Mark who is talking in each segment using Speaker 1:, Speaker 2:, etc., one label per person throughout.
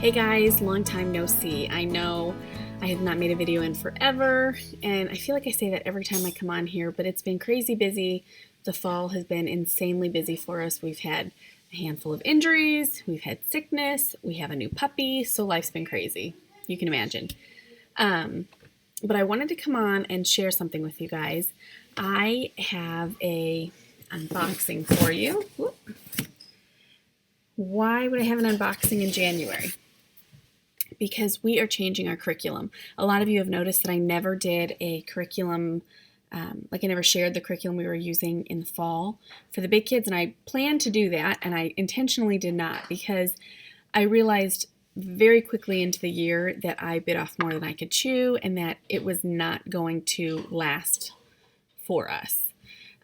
Speaker 1: Hey guys, long time no see. I know I have not made a video in forever, and I feel like I say that every time I come on here, but it's been crazy busy. The fall has been insanely busy for us. We've had a handful of injuries, we've had sickness, we have a new puppy, so life's been crazy. You can imagine. But I wanted to come on and share something with you guys. I have a unboxing for you. Whoop. Why would I have an unboxing in January? Because we are changing our curriculum. A lot of you have noticed that I never did a curriculum, I never shared the curriculum we were using in the fall for the big kids, and I planned to do that, and I intentionally did not because I realized very quickly into the year that I bit off more than I could chew and that it was not going to last for us.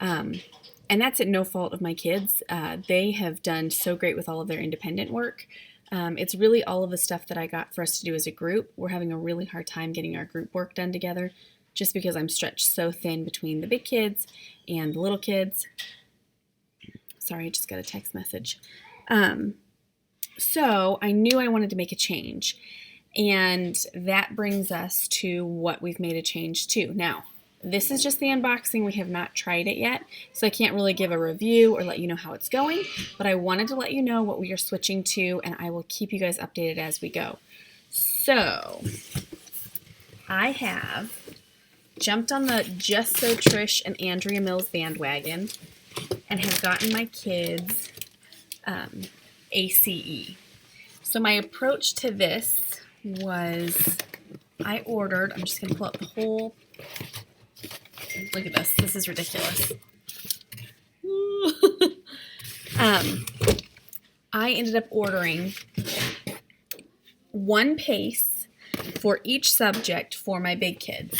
Speaker 1: And that's at no fault of my kids. They have done so great with all of their independent work. It's really all of the stuff that I got for us to do as a group. We're having a really hard time getting our group work done together just because I'm stretched so thin between the big kids and the little kids. Sorry, I just got a text message. So I knew I wanted to make a change, and that brings us to what we've made a change to. Now, this is just the unboxing. We have not tried it yet, so I can't really give a review or let you know how it's going, but I wanted to let you know what we are switching to, and I will keep you guys updated as we go. So, I have jumped on the Just So Trish and Andrea Mills bandwagon and have gotten my kids A.C.E. So my approach to this was I'm just going to pull up the whole. Look at this. This is ridiculous. I ended up ordering one pace for each subject for my big kids.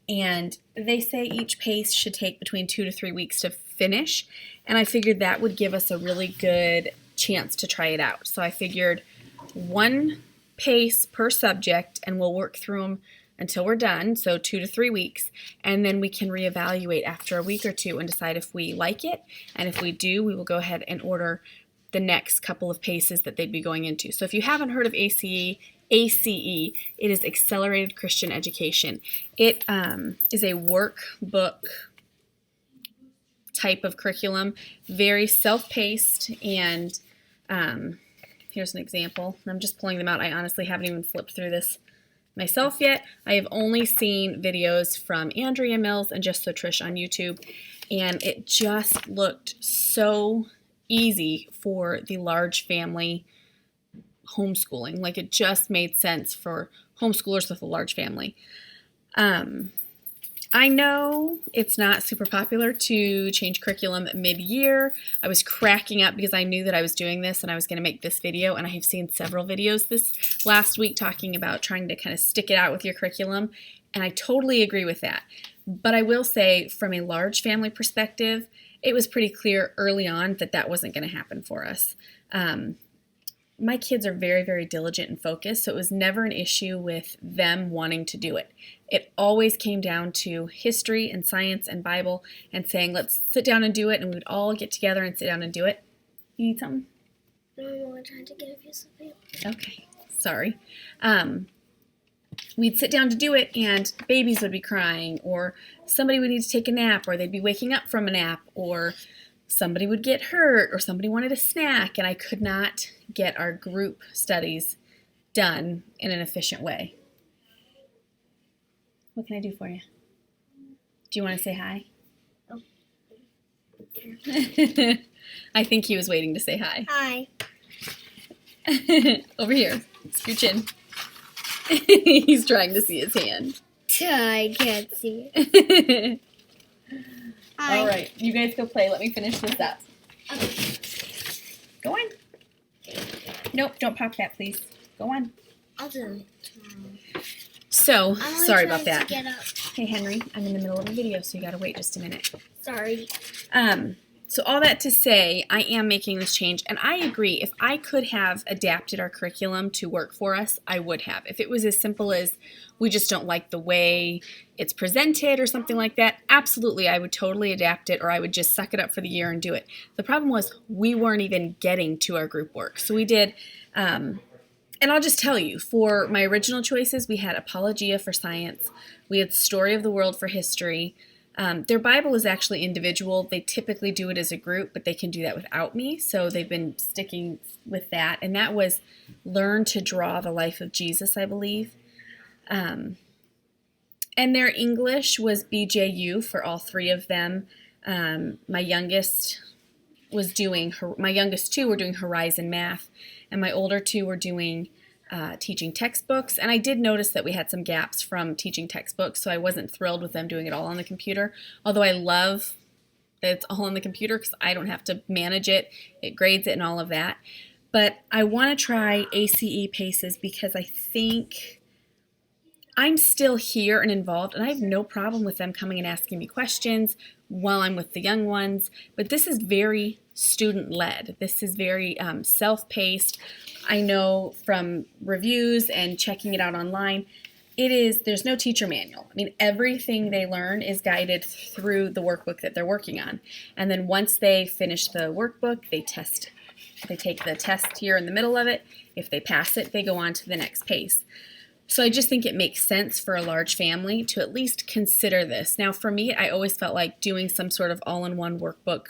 Speaker 1: And they say each pace should take between 2 to 3 weeks to finish. And I figured that would give us a really good chance to try it out. So I figured one pace per subject, and we'll work through them until we're done, so 2 to 3 weeks, and then we can reevaluate after a week or two and decide if we like it, and if we do, we will go ahead and order the next couple of paces that they'd be going into. So if you haven't heard of A.C.E., it is Accelerated Christian Education. It is a workbook type of curriculum, very self-paced, and here's an example. I'm just pulling them out. I honestly haven't even flipped through this myself yet. I have only seen videos from Andrea Mills and Just So Trish on YouTube, and it just looked so easy for the large family homeschooling. Like, it just made sense for homeschoolers with a large family. I know it's not super popular to change curriculum mid-year. I was cracking up because I knew that I was doing this and I was going to make this video, and I have seen several videos this last week talking about trying to kind of stick it out with your curriculum, and I totally agree with that. But I will say, from a large family perspective, it was pretty clear early on that that wasn't going to happen for us. My kids are very, very diligent and focused, so it was never an issue with them wanting to do it. It always came down to history and science and Bible and saying, let's sit down and do it, and we'd all get together and sit down and do it. You need something?
Speaker 2: No, I'm only trying to get a piece of paper.
Speaker 1: Okay, sorry. We'd sit down to do it, and babies would be crying, or somebody would need to take a nap, or they'd be waking up from a nap, or somebody would get hurt, or somebody wanted a snack, and I could not get our group studies done in an efficient way. What can I do for you? Do you want to say hi?
Speaker 2: Oh.
Speaker 1: I think he was waiting to say hi.
Speaker 2: Hi.
Speaker 1: Over here. Scooch in. He's trying to see his hand.
Speaker 2: I can't see it. Hi.
Speaker 1: All right, you guys go play. Let me finish this up.
Speaker 2: Okay.
Speaker 1: Go on. Nope, don't pop that, please. Go on.
Speaker 2: I'll do it tomorrow.
Speaker 1: So, sorry about
Speaker 2: trying
Speaker 1: that.
Speaker 2: to get up.
Speaker 1: Hey, Henry, I'm in the middle of a video, so you gotta wait just a minute.
Speaker 2: Sorry.
Speaker 1: So all that to say, I am making this change, and I agree. If I could have adapted our curriculum to work for us, I would have. If it was as simple as we just don't like the way it's presented or something like that, absolutely, I would totally adapt it, or I would just suck it up for the year and do it. The problem was we weren't even getting to our group work. So we did And I'll just tell you, for my original choices, we had Apologia for science, we had Story of the World for history. Their Bible is actually individual. They typically do it as a group, but they can do that without me. So they've been sticking with that. And that was Learn to Draw the Life of Jesus, I believe. And their English was BJU for all three of them. My youngest two were doing Horizon Math, and my older two were doing teaching textbooks. And I did notice that we had some gaps from teaching textbooks, so I wasn't thrilled with them doing it all on the computer, although I love that it's all on the computer because I don't have to manage it. It grades it and all of that. But I want to try A.C.E. PACES because I think I'm still here and involved, and I have no problem with them coming and asking me questions while I'm with the young ones. But this is very student-led. This is very self-paced. I know from reviews and checking it out online, there's no teacher manual. I mean, everything they learn is guided through the workbook that they're working on. And then once they finish the workbook, they test it. They take the test here in the middle of it. If they pass it, they go on to the next pace. So I just think it makes sense for a large family to at least consider this. Now, for me, I always felt like doing some sort of all-in-one workbook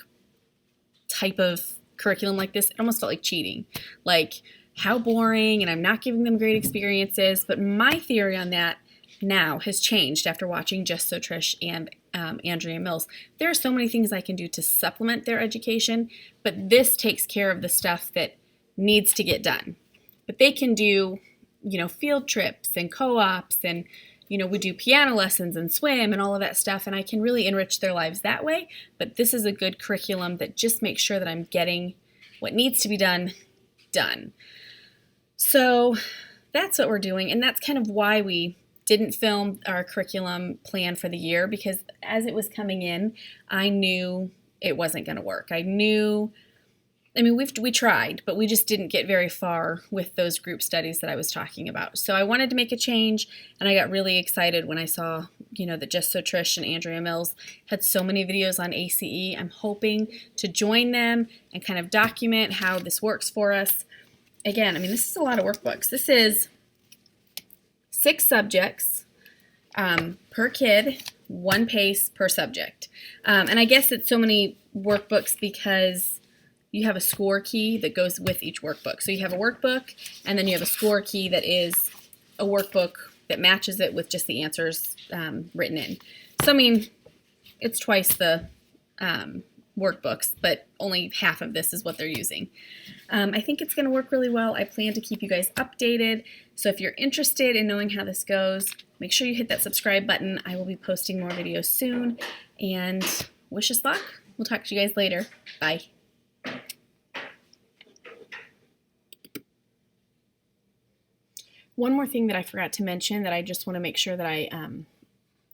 Speaker 1: type of curriculum like this, it almost felt like cheating. Like, how boring, and I'm not giving them great experiences. But my theory on that now has changed after watching Just So Trish and Andrea Mills. There are so many things I can do to supplement their education, but this takes care of the stuff that needs to get done. But they can do, field trips and co-ops, and, we do piano lessons and swim and all of that stuff, and I can really enrich their lives that way. But this is a good curriculum that just makes sure that I'm getting what needs to be done. So that's what we're doing, and that's kind of why we didn't film our curriculum plan for the year, because as it was coming in, I knew it wasn't going to work. We tried, but we just didn't get very far with those group studies that I was talking about. So I wanted to make a change, and I got really excited when I saw, that Just So Trish and Andrea Mills had so many videos on A.C.E. I'm hoping to join them and kind of document how this works for us. Again, this is a lot of workbooks. This is 6 subjects per kid, 1 pace per subject. And I guess it's so many workbooks because you have a score key that goes with each workbook. So you have a workbook, and then you have a score key that is a workbook that matches it with just the answers written in. So, it's twice the workbooks, but only half of this is what they're using. I think it's going to work really well. I plan to keep you guys updated. So if you're interested in knowing how this goes, make sure you hit that subscribe button. I will be posting more videos soon. And wish us luck. We'll talk to you guys later. Bye. One more thing that I forgot to mention that I just want to make sure that I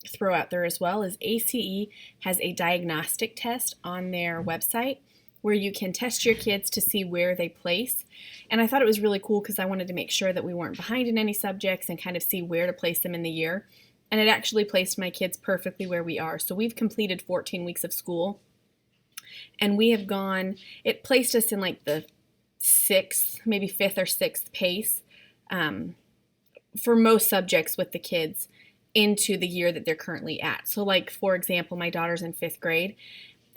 Speaker 1: throw out there as well is A.C.E. has a diagnostic test on their website where you can test your kids to see where they place. And I thought it was really cool because I wanted to make sure that we weren't behind in any subjects and kind of see where to place them in the year. And it actually placed my kids perfectly where we are. So we've completed 14 weeks of school, and it placed us in like the 6th, maybe 5th or 6th pace for most subjects with the kids into the year that they're currently at. So like, for example, my daughter's in 5th grade.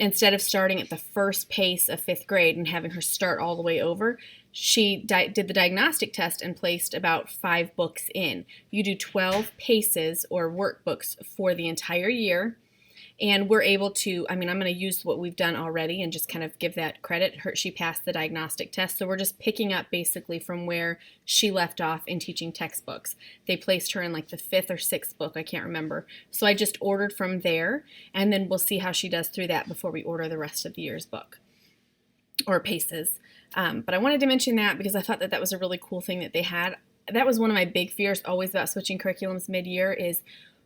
Speaker 1: Instead of starting at the first pace of 5th grade and having her start all the way over, she did the diagnostic test and placed about 5 books in. You do 12 paces or workbooks for the entire year. And we're able to, I'm going to use what we've done already and just kind of give that credit. She passed the diagnostic test, so we're just picking up basically from where she left off in teaching textbooks. They placed her in like the 5th or 6th book, I can't remember. So I just ordered from there, and then we'll see how she does through that before we order the rest of the year's book or paces. But I wanted to mention that because I thought that was a really cool thing that they had. That was one of my big fears always about switching curriculums mid-year is,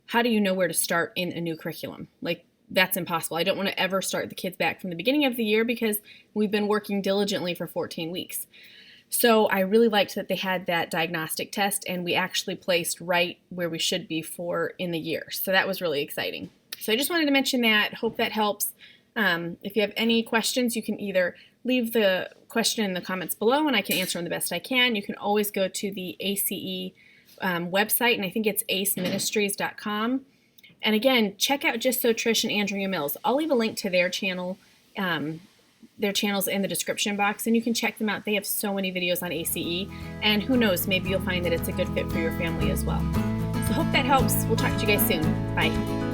Speaker 1: how do you know where to start in a new curriculum? Like, that's impossible. I don't want to ever start the kids back from the beginning of the year because we've been working diligently for 14 weeks. So I really liked that they had that diagnostic test, and we actually placed right where we should be in the year. So that was really exciting. So I just wanted to mention that. Hope that helps. If you have any questions, you can either leave the question in the comments below and I can answer them the best I can. You can always go to the A.C.E. Website, and I think it's aceministries.com. And again, check out Just So Trish and Andrea Mills. I'll leave a link to their channels in the description box, and you can check them out. They have so many videos on A.C.E. And who knows, maybe you'll find that it's a good fit for your family as well. So hope that helps. We'll talk to you guys soon. Bye.